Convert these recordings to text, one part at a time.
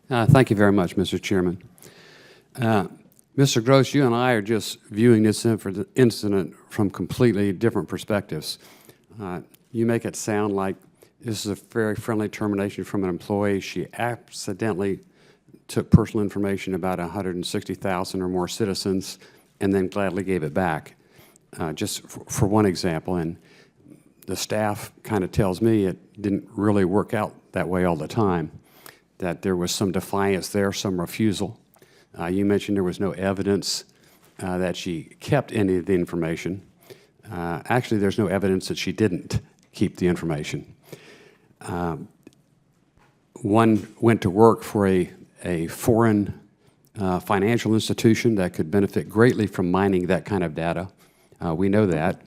Thank you very much, Mr. Chairman. Mr. Gross, you and I are just viewing this incident from completely different perspectives. You make it sound like this is a very friendly termination from an employee. She accidentally took personal information about 160,000 or more citizens and then gladly gave it back. Just for one example, and the staff kind of tells me it didn't really work out that way all the time, that there was some defiance there, some refusal. You mentioned there was no evidence that she kept any of the information. Actually, there's no evidence that she didn't keep the information. One went to work for a foreign financial institution that could benefit greatly from mining that kind of data. We know that.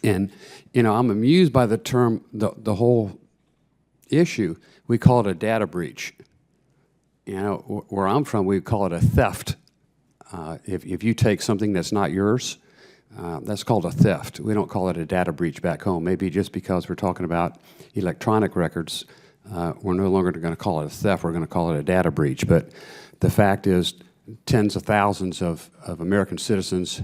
And, you know, I'm amused by the term, the whole issue. We call it a data breach. You know, where I'm from, we call it a theft. If you take something that's not yours, that's called a theft. We don't call it a data breach back home. Maybe just because we're talking about electronic records, we're no longer going to call it a theft. We're going to call it a data breach. But the fact is, tens of thousands of American citizens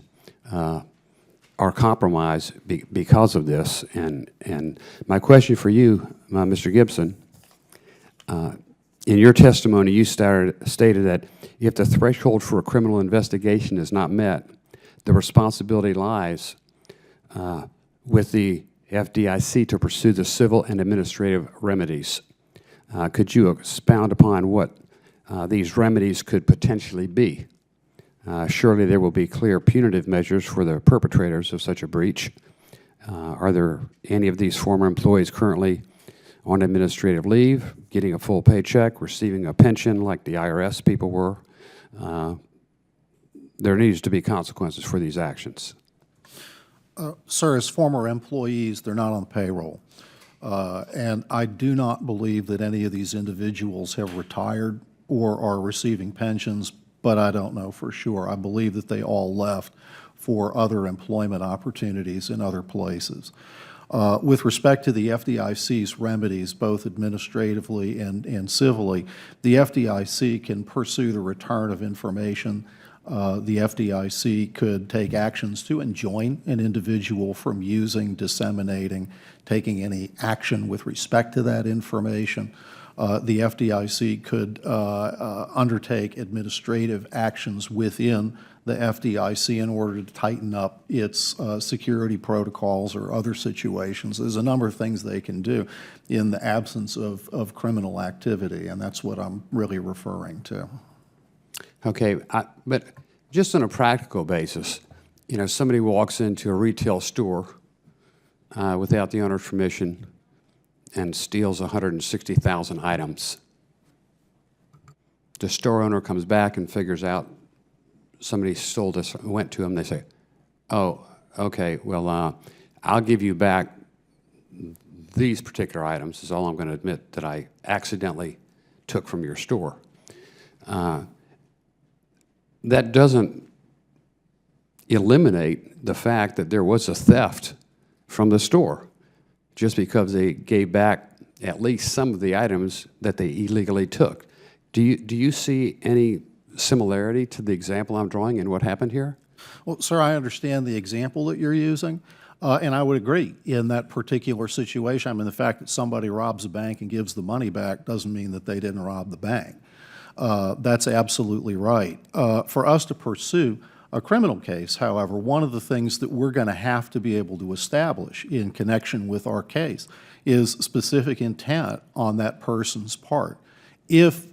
are compromised because of this. And my question for you, Mr. Gibson, in your testimony, you stated that if the threshold for a criminal investigation is not met, the responsibility lies with the FDIC to pursue the civil and administrative remedies. Could you expound upon what these remedies could potentially be? Surely there will be clear punitive measures for the perpetrators of such a breach. Are there any of these former employees currently on administrative leave, getting a full paycheck, receiving a pension like the IRS people were? There needs to be consequences for these actions. Sir, as former employees, they're not on the payroll. And I do not believe that any of these individuals have retired or are receiving pensions, but I don't know for sure. I believe that they all left for other employment opportunities in other places. With respect to the FDIC's remedies, both administratively and civilly, the FDIC can pursue the return of information. The FDIC could take actions to enjoin an individual from using, disseminating, taking any action with respect to that information. The FDIC could undertake administrative actions within the FDIC in order to tighten up its security protocols or other situations. There's a number of things they can do in the absence of criminal activity, and that's what I'm really referring to. Okay, but just on a practical basis, you know, somebody walks into a retail store without the owner's permission and steals 160,000 items. The store owner comes back and figures out somebody stole this, went to them, they say, oh, okay, well, I'll give you back these particular items, is all I'm going to admit that I accidentally took from your store. That doesn't eliminate the fact that there was a theft from the store, just because they gave back at least some of the items that they illegally took. Do you see any similarity to the example I'm drawing and what happened here? Well, sir, I understand the example that you're using, and I would agree in that particular situation. I mean, the fact that somebody robs a bank and gives the money back doesn't mean that they didn't rob the bank. That's absolutely right. For us to pursue a criminal case, however, one of the things that we're going to have to be able to establish in connection with our case is specific intent on that person's part. If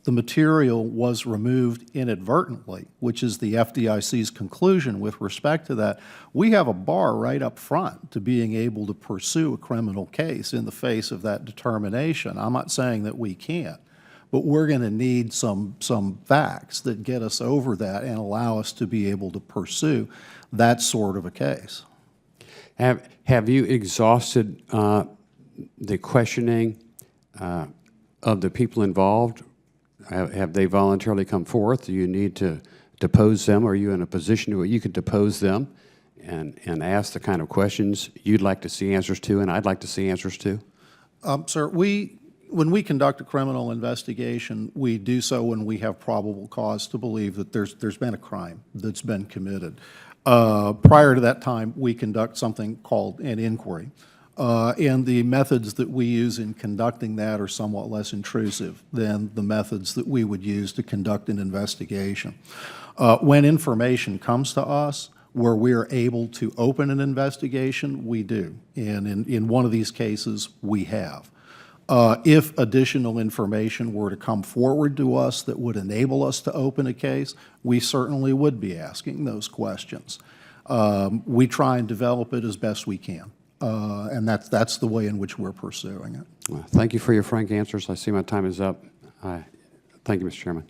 the material was removed inadvertently, which is the FDIC's conclusion with respect to that, we have a bar right up front to being able to pursue a criminal case in the face of that determination. I'm not saying that we can't, but we're going to need some facts that get us over that and allow us to be able to pursue that sort of a case. Have you exhausted the questioning of the people involved? Have they voluntarily come forth? Do you need to depose them? Are you in a position where you can depose them and ask the kind of questions you'd like to see answers to and I'd like to see answers to? Sir, we when we conduct a criminal investigation, we do so when we have probable cause to believe that there's been a crime that's been committed. Prior to that time, we conduct something called an inquiry. And the methods that we use in conducting that are somewhat less intrusive than the methods that we would use to conduct an investigation. When information comes to us where we are able to open an investigation, we do. And in one of these cases, we have. If additional information were to come forward to us that would enable us to open a case, we certainly would be asking those questions. We try and develop it as best we can, and that's the way in which we're pursuing it. Well, thank you for your frank answers. I see my time is up. Thank you, Mr. Chairman.